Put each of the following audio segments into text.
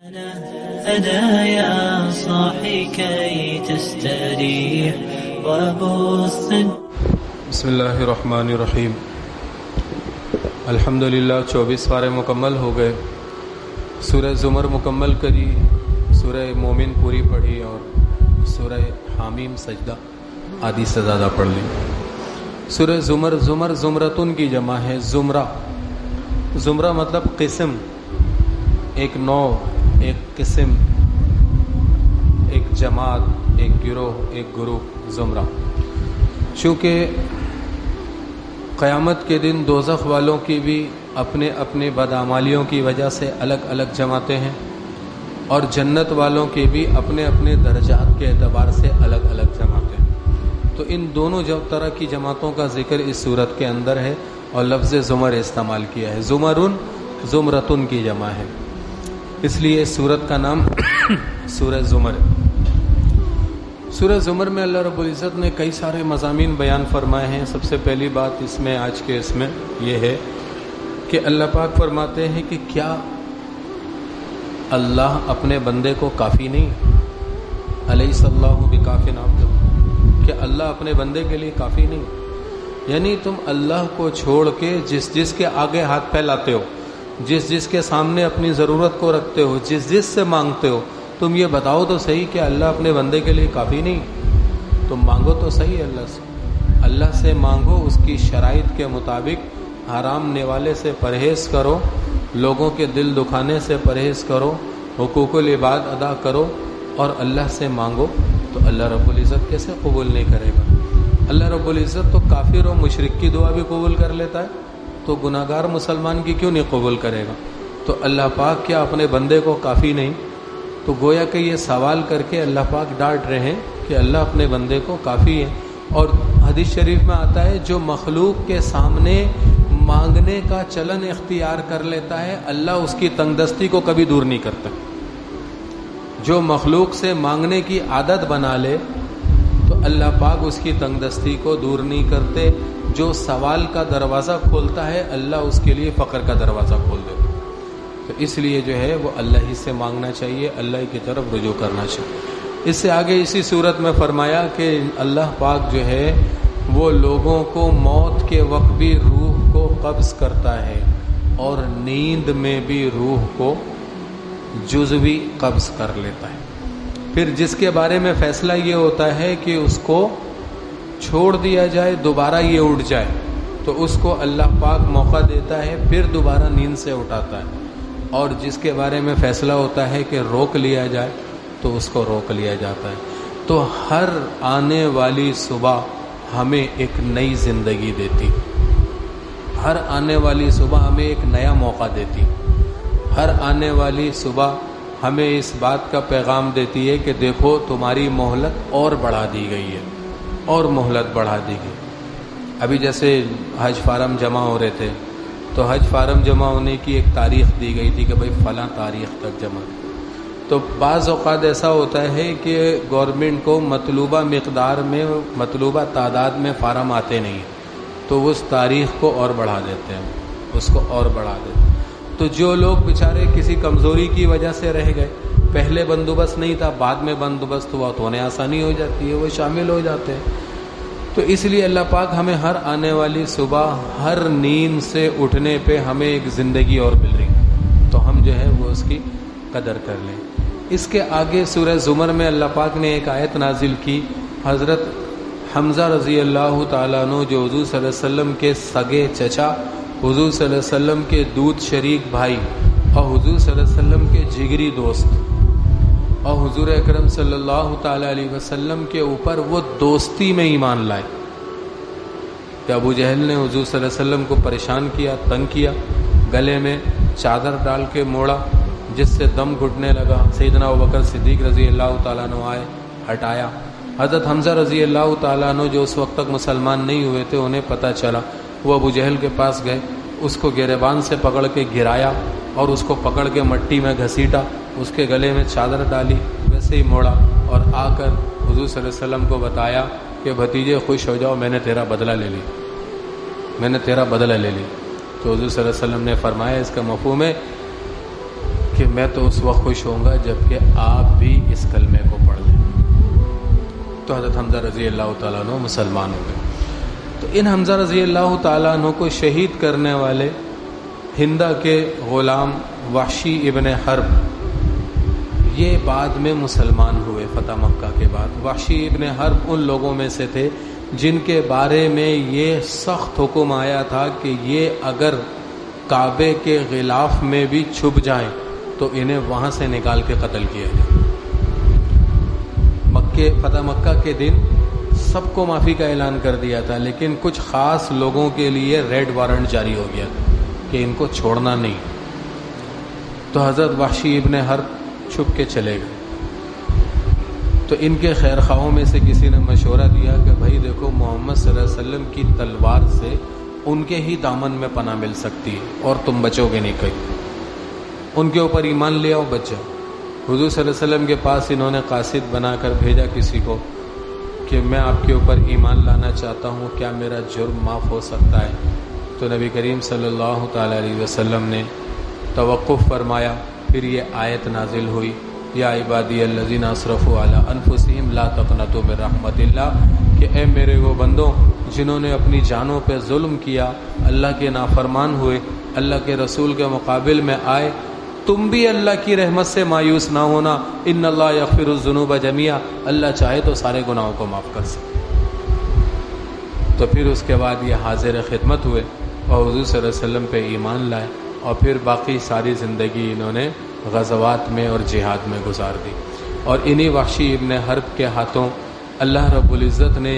أنا يا صاحي كي تستريح وبث. بسم اللہ الرحمن الرحیم. الحمدللہ 24 پارے مکمل ہو گئے. سورہ زمر مکمل کری، سورہ مومن پوری پڑھی اور سورہ حامیم سجدہ آدھی سے زیادہ پڑھ لی. سورہ زمر، زمر زمرتن کی جمع ہے. زمرہ، زمرہ مطلب قسم، ایک نوع، ایک قسم، ایک جماعت، ایک گروہ، ایک گروپ، زمرہ. چونکہ قیامت کے دن دوزخ والوں کی بھی اپنے اپنے بدعمالیوں کی وجہ سے الگ الگ جماعتیں ہیں، اور جنت والوں کے بھی اپنے اپنے درجات کے اعتبار سے الگ الگ جماعتیں ہیں. تو ان دونوں طرح کی جماعتوں کا ذکر اس صورت کے اندر ہے، اور لفظ زمر استعمال کیا ہے. زمرن زمرتن کی جمع ہے، اس لیے اس صورت کا نام سورہ زمر ہے. سورہ زمر میں اللہ رب العزت نے کئی سارے مضامین بیان فرمائے ہیں. سب سے پہلی بات اس میں آج کے اس میں یہ ہے کہ اللہ پاک فرماتے ہیں کہ کیا اللہ اپنے بندے کو کافی نہیں؟ الیس اللہ بکاف عبدہ، کہ اللہ اپنے بندے کے لیے کافی نہیں؟ یعنی تم اللہ کو چھوڑ کے جس جس کے آگے ہاتھ پھیلاتے ہو، جس جس کے سامنے اپنی ضرورت کو رکھتے ہو، جس جس سے مانگتے ہو، تم یہ بتاؤ تو صحیح کہ اللہ اپنے بندے کے لیے کافی نہیں؟ تم مانگو تو صحیح اللہ سے، اللہ سے مانگو، اس کی شرائط کے مطابق حرام نوالے سے پرہیز کرو، لوگوں کے دل دکھانے سے پرہیز کرو، حقوق العباد ادا کرو اور اللہ سے مانگو. تو اللہ رب العزت کیسے قبول نہیں کرے گا؟ اللہ رب العزت تو کافر و مشرک کی دعا بھی قبول کر لیتا ہے، تو گناہ گار مسلمان کی کیوں نہیں قبول کرے گا؟ تو اللہ پاک کیا اپنے بندے کو کافی نہیں؟ تو گویا کہ یہ سوال کر کے اللہ پاک ڈانٹ رہے ہیں کہ اللہ اپنے بندے کو کافی ہے. اور حدیث شریف میں آتا ہے جو مخلوق کے سامنے مانگنے کا چلن اختیار کر لیتا ہے، اللہ اس کی تنگ دستی کو کبھی دور نہیں کرتا. جو مخلوق سے مانگنے کی عادت بنا لے تو اللہ پاک اس کی تنگ دستی کو دور نہیں کرتے. جو سوال کا دروازہ کھولتا ہے اللہ اس کے لیے فقر کا دروازہ کھول دیتا. تو اس لیے جو ہے وہ اللہ ہی سے مانگنا چاہیے، اللہ کی طرف رجوع کرنا چاہیے. اس سے آگے اسی صورت میں فرمایا کہ اللہ پاک جو ہے وہ لوگوں کو موت کے وقت بھی روح کو قبض کرتا ہے، اور نیند میں بھی روح کو جزوی قبض کر لیتا ہے. پھر جس کے بارے میں فیصلہ یہ ہوتا ہے کہ اس کو چھوڑ دیا جائے، دوبارہ یہ اٹھ جائے، تو اس کو اللہ پاک موقع دیتا ہے، پھر دوبارہ نیند سے اٹھاتا ہے. اور جس کے بارے میں فیصلہ ہوتا ہے کہ روک لیا جائے تو اس کو روک لیا جاتا ہے. تو ہر آنے والی صبح ہمیں ایک نئی زندگی دیتی، ہر آنے والی صبح ہمیں ایک نیا موقع دیتی، ہر آنے والی صبح ہمیں اس بات کا پیغام دیتی ہے کہ دیکھو تمہاری مہلت اور بڑھا دی گئی ہے، اور مہلت بڑھا دی گئی. ابھی جیسے حج فارم جمع ہو رہے تھے تو حج فارم جمع ہونے کی ایک تاریخ دی گئی تھی کہ بھئی فلاں تاریخ تک جمع. تو بعض اوقات ایسا ہوتا ہے کہ گورنمنٹ کو مطلوبہ مقدار میں، مطلوبہ تعداد میں فارم آتے نہیں، تو اس تاریخ کو اور بڑھا دیتے ہیں، اس کو اور بڑھا دیتے ہیں. تو جو لوگ بیچارے کسی کمزوری کی وجہ سے رہ گئے، پہلے بندوبست نہیں تھا، بعد میں بندوبست ہوا تو انہیں آسانی ہو جاتی ہے، وہ شامل ہو جاتے ہیں. تو اس لیے اللہ پاک ہمیں ہر آنے والی صبح، ہر نیند سے اٹھنے پہ ہمیں ایک زندگی اور مل رہی، تو ہم جو ہے وہ اس کی قدر کر لیں. اس کے آگے سورہ زمر میں اللہ پاک نے ایک آیت نازل کی. حضرت حمزہ رضی اللہ تعالیٰ عنہ جو حضور صلی اللہ علیہ وسلم کے سگے چچا، حضور صلی اللہ علیہ وسلم کے دودھ شریک بھائی، اور حضور صلی اللہ علیہ وسلم کے جگری دوست، اور حضور اکرم صلی اللہ تعالیٰ علیہ وسلم کے اوپر وہ دوستی میں ایمان لائے. کہ ابو جہل نے حضور صلی اللہ علیہ وسلم کو پریشان کیا، تنگ کیا، گلے میں چادر ڈال کے موڑا جس سے دم گھٹنے لگا. سیدنا ابوبکر صدیق رضی اللہ تعالیٰ عنہ آئے، ہٹایا. حضرت حمزہ رضی اللہ تعالیٰ عنہ جو اس وقت تک مسلمان نہیں ہوئے تھے، انہیں پتہ چلا، وہ ابو جہل کے پاس گئے، اس کو گریبان سے پکڑ کے گرایا اور اس کو پکڑ کے مٹی میں گھسیٹا، اس کے گلے میں چادر ڈالی، ویسے ہی موڑا، اور آ کر حضور صلی اللہ علیہ وسلم کو بتایا کہ بھتیجے خوش ہو جاؤ، میں نے تیرا بدلہ لے لی، میں نے تیرا بدلہ لے لی. تو حضور صلی اللہ علیہ وسلم نے فرمایا اس کا مفہوم ہے کہ میں تو اس وقت خوش ہوں گا جبکہ آپ بھی اس کلمے کو پڑھ لیں۔ تو حضرت حمزہ رضی اللہ تعالیٰ عنہ مسلمان ہو گئے۔ تو ان حمزہ رضی اللہ تعالیٰ عنہ کو شہید کرنے والے ہندہ کے غلام وحشی ابن حرب، یہ بعد میں مسلمان ہوئے فتح مکہ کے بعد۔ وحشی ابن حرب ان لوگوں میں سے تھے جن کے بارے میں یہ سخت حکم آیا تھا کہ یہ اگر کعبے کے غلاف میں بھی چھپ جائیں تو انہیں وہاں سے نکال کے قتل کیا جائے۔ فتح مکہ کے دن سب کو معافی کا اعلان کر دیا تھا، لیکن کچھ خاص لوگوں کے لیے ریڈ وارنٹ جاری ہو گیا تھا کہ ان کو چھوڑنا نہیں۔ تو حضرت وحشی ابن حرب چھپ کے چلے گئے۔ تو ان کے خیر خواہوں میں سے کسی نے مشورہ دیا کہ بھائی دیکھو، محمد صلی اللہ علیہ وسلم کی تلوار سے ان کے ہی دامن میں پناہ مل سکتی ہے اور تم بچو گے نہیں کہیں، ان کے اوپر ایمان لے آؤ، بچ جاؤ۔ حضور صلی اللہ علیہ وسلم کے پاس انہوں نے قاصد بنا کر بھیجا کسی کو کہ میں آپ کے اوپر ایمان لانا چاہتا ہوں، کیا میرا جرم معاف ہو سکتا ہے؟ تو نبی کریم صلی اللہ تعالیٰ علیہ وسلم نے توقف فرمایا، پھر یہ آیت نازل ہوئی، یا عبادی الذین اسرفوا علی انفسہم لا تقنطوا من رحمت اللہ، کہ اے میرے وہ بندوں جنہوں نے اپنی جانوں پہ ظلم کیا، اللہ کے نافرمان ہوئے، اللہ کے رسول کے مقابل میں آئے، تم بھی اللہ کی رحمت سے مایوس نہ ہونا، ان اللہ یغفر الذنوب جميعا، اللہ چاہے تو سارے گناہوں کو معاف کر سکے۔ تو پھر اس کے بعد یہ حاضر خدمت ہوئے اور حضور صلی اللہ علیہ وسلم پہ ایمان لائے، اور پھر باقی ساری زندگی انہوں نے غزوات میں اور جہاد میں گزار دی۔ اور انہی وحشی ابن حرب کے ہاتھوں اللہ رب العزت نے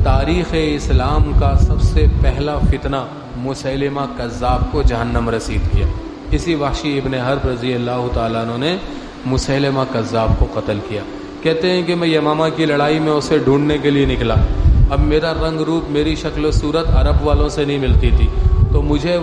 تاریخ اسلام کا سب سے پہلا فتنہ مسیلمہ کذاب کو جہنم رسید کیا۔ اسی وحشی ابن حرب رضی اللہ تعالیٰ عنہ نے مسیلمہ کذاب کو قتل کیا۔ کہتے ہیں کہ میں یمامہ کی لڑائی میں اسے ڈھونڈنے کے لیے نکلا، اب میرا رنگ روپ، میری شکل و صورت عرب والوں سے نہیں ملتی تھی، تو مجھے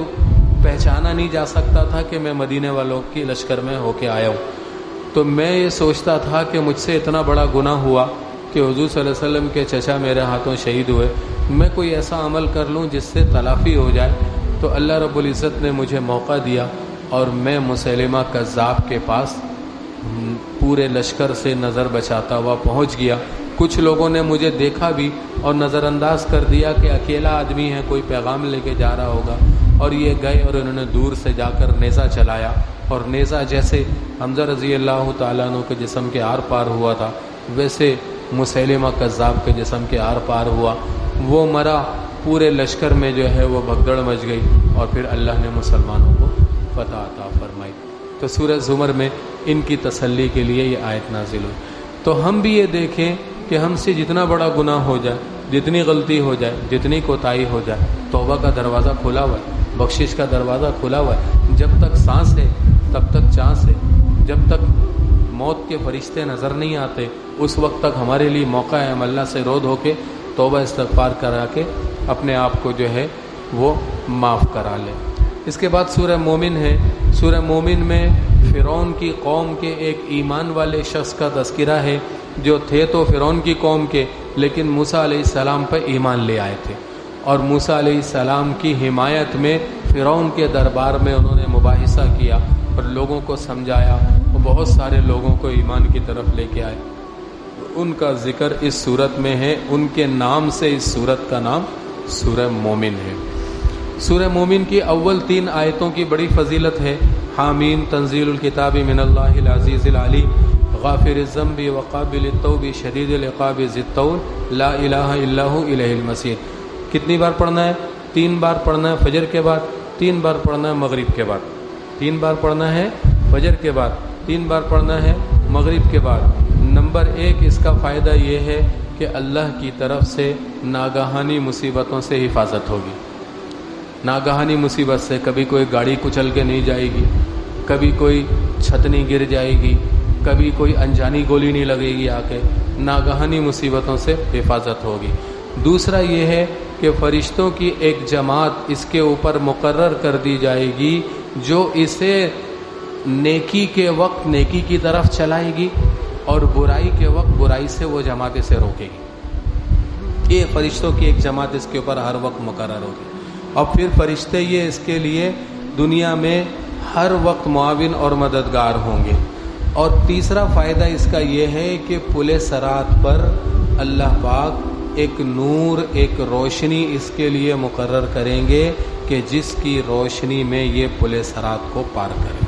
پہچانا نہیں جا سکتا تھا کہ میں مدینے والوں کی لشکر میں ہو کے آیا ہوں۔ تو میں یہ سوچتا تھا کہ مجھ سے اتنا بڑا گناہ ہوا کہ حضور صلی اللہ علیہ وسلم کے چچا میرے ہاتھوں شہید ہوئے، میں کوئی ایسا عمل کر لوں جس سے تلافی ہو جائے۔ تو اللہ رب العزت نے مجھے موقع دیا اور میں مسیلمہ کذاب کے پاس پورے لشکر سے نظر بچاتا ہوا پہنچ گیا۔ کچھ لوگوں نے مجھے دیکھا بھی اور نظر انداز کر دیا کہ اکیلا آدمی ہے، کوئی پیغام لے کے جا رہا ہوگا، اور یہ گئے اور انہوں نے دور سے جا کر نیزہ چلایا، اور نیزہ جیسے حمزہ رضی اللہ تعالیٰ عنہ کے جسم کے آر پار ہوا تھا ویسے مسیلمہ کذاب کے جسم کے آر پار ہوا، وہ مرا، پورے لشکر میں جو ہے وہ بھگدڑ مچ گئی، اور پھر اللہ نے مسلمانوں کو فتح عطا فرمائی۔ تو سورہ زمر میں ان کی تسلی کے لیے یہ آیت نازل ہوئی۔ تو ہم بھی یہ دیکھیں کہ ہم سے جتنا بڑا گناہ ہو جائے، جتنی غلطی ہو جائے، جتنی کوتاہی ہو جائے، توبہ کا دروازہ کھلا ہوا ہے، بخشش کا دروازہ کھلا ہوا ہے۔ جب تک سانس ہے تب تک چانس ہے، جب تک موت کے فرشتے نظر نہیں آتے اس وقت تک ہمارے لیے موقع ہے ہم اللہ سے رود ہو کے توبہ استغفار کرا کے اپنے آپ کو جو ہے وہ معاف کرا لیں۔ اس کے بعد سورہ مومن ہے۔ سورہ مومن میں فرعون کی قوم کے ایک ایمان والے شخص کا تذکرہ ہے جو تھے تو فرعون کی قوم کے، لیکن موسیٰ علیہ السلام پر ایمان لے آئے تھے، اور موسیٰ علیہ السلام کی حمایت میں فرعون کے دربار میں انہوں نے مباحثہ کیا اور لوگوں کو سمجھایا، اور بہت سارے لوگوں کو ایمان کی طرف لے کے آئے۔ ان کا ذکر اس صورت میں ہے، ان کے نام سے اس صورت کا نام سورہ مومن ہے۔ سورہ مومن کی اول 3 آیتوں کی بڑی فضیلت ہے۔ حامیم تنزیل الکتاب من اللہ العزیز العلیم غافر الذنب وقابل التوب شدید العقاب ذی الطول لا الہ الا ہو الیہ المصیر۔ کتنی بار پڑھنا ہے؟ 3 بار پڑھنا ہے فجر کے بعد، 3 بار پڑھنا ہے مغرب کے بعد، 3 بار پڑھنا ہے فجر کے بعد، 3 بار پڑھنا ہے مغرب کے بعد۔ نمبر 1 اس کا فائدہ یہ ہے کہ اللہ کی طرف سے ناگہانی مصیبتوں سے حفاظت ہوگی۔ ناگہانی مصیبت سے کبھی کوئی گاڑی کچل کے نہیں جائے گی، کبھی کوئی چھت نہیں گر جائے گی، کبھی کوئی انجانی گولی نہیں لگے گی آ کے، ناگہانی مصیبتوں سے حفاظت ہوگی۔ دوسرا یہ ہے کہ فرشتوں کی ایک جماعت اس کے اوپر مقرر کر دی جائے گی جو اسے نیکی کے وقت نیکی کی طرف چلائے گی اور برائی کے وقت برائی سے وہ جماعت اسے روکے گی۔ یہ فرشتوں کی ایک جماعت اس کے اوپر ہر وقت مقرر ہوگی، اور پھر فرشتے یہ اس کے لیے دنیا میں ہر وقت معاون اور مددگار ہوں گے۔ اور تیسرا فائدہ اس کا یہ ہے کہ پل صراط پر اللہ پاک ایک نور، ایک روشنی اس کے لیے مقرر کریں گے کہ جس کی روشنی میں یہ پل صراط کو پار کریں۔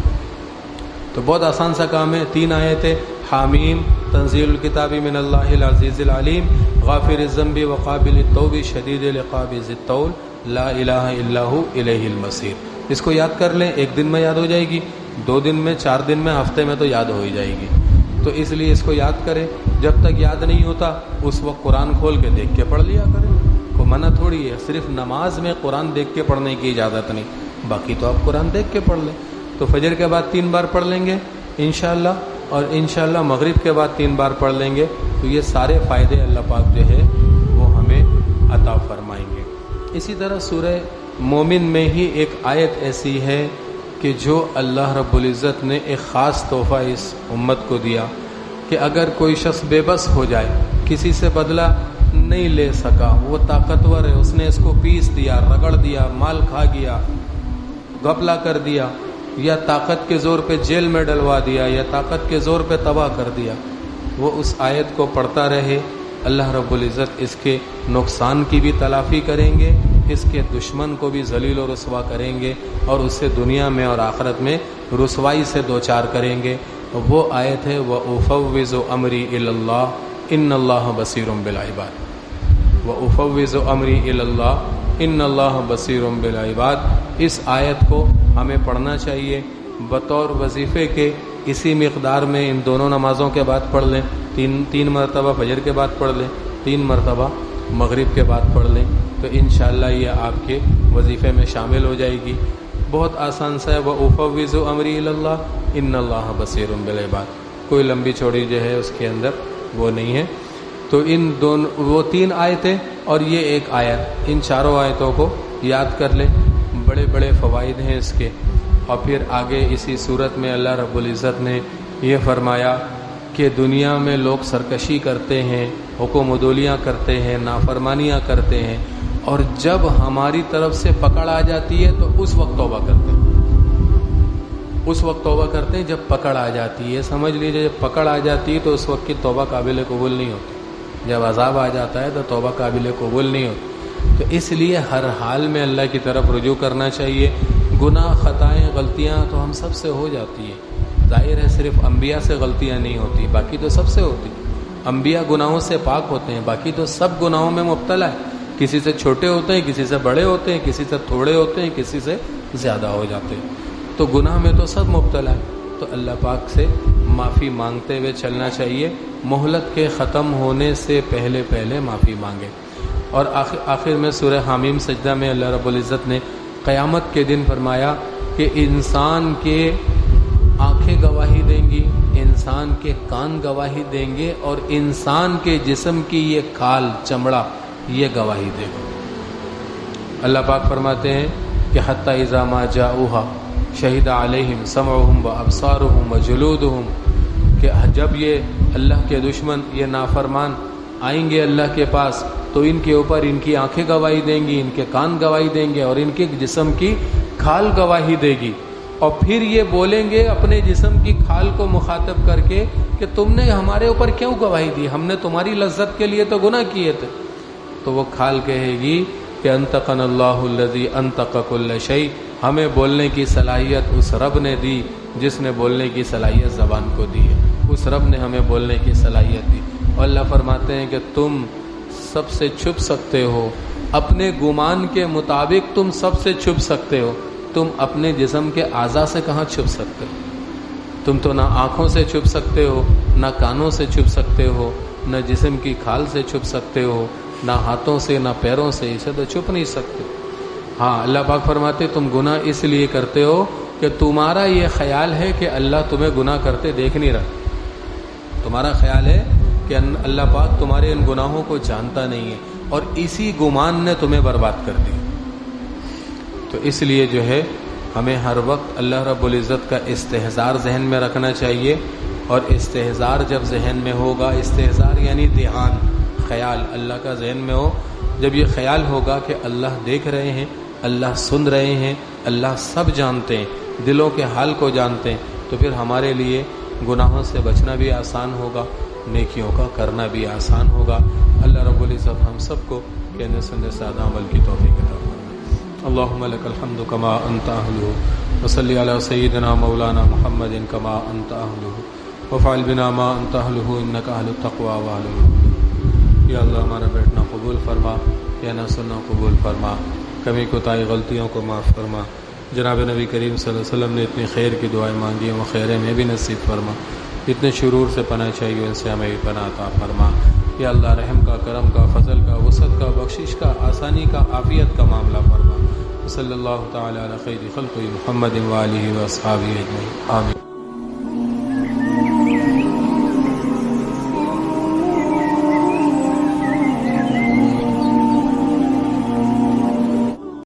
تو بہت آسان سا کام ہے۔ 3 آیتیں، حامیم تنزیل الکتاب من اللہ العزیز العلیم، غافر الذنب وقابل التوب شدید العقاب ذی الطول لا الہ الا ہو الیہ المصیر۔ اس کو یاد کر لیں، 1 دن میں یاد ہو جائے گی، 2 دن میں، 4 دن میں، ہفتے میں تو یاد ہو ہی جائے گی۔ تو اس لیے اس کو یاد کریں۔ جب تک یاد نہیں ہوتا اس وقت قرآن کھول کے دیکھ کے پڑھ لیا کریں، کوئی منع تھوڑی ہے۔ صرف نماز میں قرآن دیکھ کے پڑھنے کی اجازت نہیں، باقی تو آپ قرآن دیکھ کے پڑھ لیں۔ تو فجر کے بعد 3 بار پڑھ لیں گے انشاءاللہ، اور انشاءاللہ مغرب کے بعد 3 بار پڑھ لیں گے، تو یہ سارے فائدے اللہ پاک جو ہے وہ ہمیں عطا فرمائیں گے۔ اسی طرح سورہ مومن میں ہی ایک آیت ایسی ہے کہ جو اللہ رب العزت نے ایک خاص تحفہ اس امت کو دیا کہ اگر کوئی شخص بے بس ہو جائے، کسی سے بدلہ نہیں لے سکا، وہ طاقتور ہے، اس نے اس کو پیس دیا، رگڑ دیا، مال کھا گیا، گھپلا کر دیا، یا طاقت کے زور پہ جیل میں ڈلوا دیا، یا طاقت کے زور پہ تباہ کر دیا، وہ اس آیت کو پڑھتا رہے، اللہ رب العزت اس کے نقصان کی بھی تلافی کریں گے، اس کے دشمن کو بھی ذلیل و رسوا کریں گے، اور اسے دنیا میں اور آخرت میں رسوائی سے دوچار کریں گے۔ وہ آیت ہے وَأُفَوِّضُ أَمْرِي إِلَى اللَّهِ إِنَّ اللَّهَ بَصِيرٌ بِالْعِبَادِ، وَأُفَوِّضُ أَمْرِي إِلَى اللَّهِ إِنَّ اللَّهَ بَصِيرٌ بِالْعِبَادِ۔ اس آیت کو ہمیں پڑھنا چاہیے بطور وظیفے کے، اسی مقدار میں ان دونوں نمازوں کے بعد پڑھ لیں، 3 مرتبہ فجر کے بعد پڑھ لیں، 3 مرتبہ مغرب کے بعد پڑھ لیں، تو انشاءاللہ یہ آپ کے وظیفے میں شامل ہو جائے گی۔ بہت آسان سا ہے، وَأُفَوِّضُ أَمْرِي إِلَى اللَّهِ إِنَّ اللَّهَ بَصِيرٌ بِالْعِبَادِ، کوئی لمبی چوڑی جو ہے اس کے اندر وہ نہیں ہے۔ تو ان دونوں، وہ 3 آیتیں اور یہ ایک آیت، ان چاروں آیتوں کو یاد کر لیں، بڑے بڑے فوائد ہیں اس کے۔ اور پھر آگے اسی صورت میں اللہ رب العزت نے یہ فرمایا کہ دنیا میں لوگ سرکشی کرتے ہیں، حکم عدولیاں کرتے ہیں، نافرمانیاں کرتے ہیں، اور جب ہماری طرف سے پکڑ آ جاتی ہے تو اس وقت توبہ کرتے ہیں، اس وقت توبہ کرتے ہیں جب پکڑ آ جاتی ہے۔ سمجھ لیجئے جب پکڑ آ جاتی ہے تو اس وقت کی توبہ قابل قبول نہیں ہوتی، جب عذاب آ جاتا ہے تو توبہ قابل قبول نہیں ہوتی۔ تو اس لیے ہر حال میں اللہ کی طرف رجوع کرنا چاہیے۔ گناہ، خطائیں، غلطیاں تو ہم سب سے ہو جاتی ہیں، ظاہر ہے صرف انبیاء سے غلطیاں نہیں ہوتی، باقی تو سب سے ہوتی۔ انبیاء گناہوں سے پاک ہوتے ہیں، باقی تو سب گناہوں میں مبتلا ہے، کسی سے چھوٹے ہوتے ہیں، کسی سے بڑے ہوتے ہیں، کسی سے تھوڑے ہوتے ہیں، کسی سے زیادہ ہو جاتے ہیں، تو گناہ میں تو سب مبتلا ہے۔ تو اللہ پاک سے معافی مانگتے ہوئے چلنا چاہیے، مہلت کے ختم ہونے سے پہلے پہلے معافی مانگے۔ اور آخر میں سورہ حامیم سجدہ میں اللہ رب العزت نے قیامت کے دن فرمایا کہ انسان کے آنکھیں گواہی دیں گی، انسان کے کان گواہی دیں گے، اور انسان کے جسم کی یہ کھال، چمڑا، یہ گواہی دے گا۔ اللہ پاک فرماتے ہیں کہ حتی اذا ما جاؤہا شہد علیہم سمعہم وابصارہم وجلودہم، کہ جب یہ اللہ کے دشمن، یہ نافرمان آئیں گے اللہ کے پاس تو ان کے اوپر ان کی آنکھیں گواہی دیں گی، ان کے کان گواہی دیں گے، اور ان کے جسم کی کھال گواہی دے گی۔ اور پھر یہ بولیں گے اپنے جسم کی کھال کو مخاطب کر کے کہ تم نے ہمارے اوپر کیوں گواہی دی، ہم نے تمہاری لذت کے لیے تو گناہ کیے تھے۔ تو وہ کھال کہے گی کہ انطقنا اللہ الذی انطق کل شیء، ہمیں بولنے کی صلاحیت اس رب نے دی جس نے بولنے کی صلاحیت زبان کو دی ہے، اس رب نے ہمیں بولنے کی صلاحیت دی۔ اور اللہ فرماتے ہیں کہ تم سب سے چھپ سکتے ہو، اپنے گمان کے مطابق تم سب سے چھپ سکتے ہو، تم اپنے جسم کے اعضاء سے کہاں چھپ سکتے ہو؟ تم تو نہ آنکھوں سے چھپ سکتے ہو، نہ کانوں سے چھپ سکتے ہو، نہ جسم کی کھال سے چھپ سکتے ہو، نہ ہاتھوں سے، نہ پیروں سے، اسے تو چھپ نہیں سکتے۔ ہاں اللہ پاک فرماتے تم گناہ اس لیے کرتے ہو کہ تمہارا یہ خیال ہے کہ اللہ تمہیں گناہ کرتے دیکھ نہیں رہا، تمہارا خیال ہے کہ اللہ پاک تمہارے ان گناہوں کو جانتا نہیں ہے، اور اسی گمان نے تمہیں برباد کر دیا۔ تو اس لیے جو ہے ہمیں ہر وقت اللہ رب العزت کا استحضار ذہن میں رکھنا چاہیے، اور استحضار جب ذہن میں ہوگا، استحضار یعنی دھیان، خیال اللہ کا ذہن میں ہو، جب یہ خیال ہوگا کہ اللہ دیکھ رہے ہیں، اللہ سن رہے ہیں، اللہ سب جانتے ہیں، دلوں کے حال کو جانتے ہیں، تو پھر ہمارے لیے گناہوں سے بچنا بھی آسان ہوگا، نیکیوں کا کرنا بھی آسان ہوگا۔ اللہ رب العزت ہم سب کو کہنے سننے سے زیادہ عمل کی توفیق عطا فرمائے۔ اللہم لک الحمد کما انت اہلہ، وصلی علی سیدنا مولانا محمد کما انت اہلہ، وفعل بنا ما انت اہلہ انک اہل التقوی واہل المغفرۃ۔ یا اللہ ہمارا بیٹھنا قبول فرما، کہنا سننا قبول فرما، کمی کوتاہی غلطیوں کو معاف فرما۔ جناب نبی کریم صلی اللہ علیہ وسلم نے اتنی خیر کی دعائیں مانگی ہیں، وہ خیر میں بھی نصیب فرما۔ اتنے شرور سے پناہ چاہیے ان سے ہمیں بھی پناہ عطا فرما۔ یا اللہ رحم کا، کرم کا، فضل کا، وسعت کا، بخشش کا، آسانی کا، عافیت کا معاملہ فرما۔ صلی اللہ تعالی علی خیر خلق محمد و آلہ و اصحابہ اجمعین، آمین۔